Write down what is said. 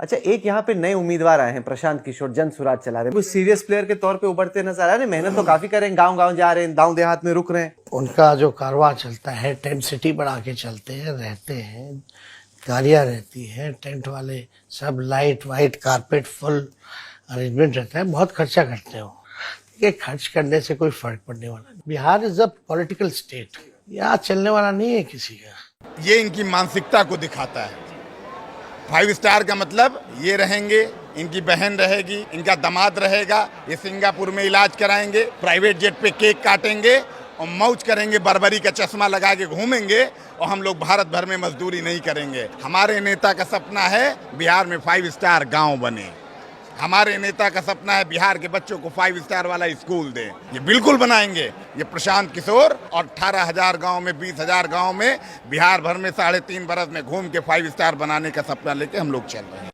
अच्छा, एक यहाँ पे नए उम्मीदवार आए हैं, प्रशांत किशोर, जन सुराज चला रहे हैं, कुछ सीरियस प्लेयर के तौर पे उभरते नजर आ रहे हैं। मेहनत तो काफी करें, गांव गांव जा रहे हैं, गांव देहात में रुक रहे हैं। उनका जो कारवां चलता है, टेंट सिटी बढ़ा के चलते हैं, रहते हैं, गाड़ियाँ रहती हैं, टेंट वाले सब light white carpet full arrangement रहता है, बहुत खर्चा करते हो। ये खर्च करने से कोई फर्क पड़ने वाला नहीं। Bihar is a political state, यहाँ चलने वाला नहीं है किसी का। ये इनकी मानसिकता को दिखाता है। 5 स्टार का मतलब ये रहेंगे, इनकी बहन रहेगी, इनका दामाद रहेगा, ये सिंगापुर में इलाज कराएंगे, प्राइवेट जेट पे केक काटेंगे और मौज करेंगे, बर्बरी का चश्मा लगा के घूमेंगे और हम लोग भारत भर में मजदूरी नहीं करेंगे। हमारे नेता का सपना है बिहार में 5 स्टार गांव बने। हमारे नेता का सपना है बिहार के बच्चों को 5 स्टार वाला स्कूल दें। ये बिल्कुल बनाएंगे। ये प्रशांत किशोर और 18,000 गांव में 20,000 गांव में बिहार भर में 3.5 बरस में घूम के 5 स्टार बनाने का सपना लेके हम लोग चल रहे हैं।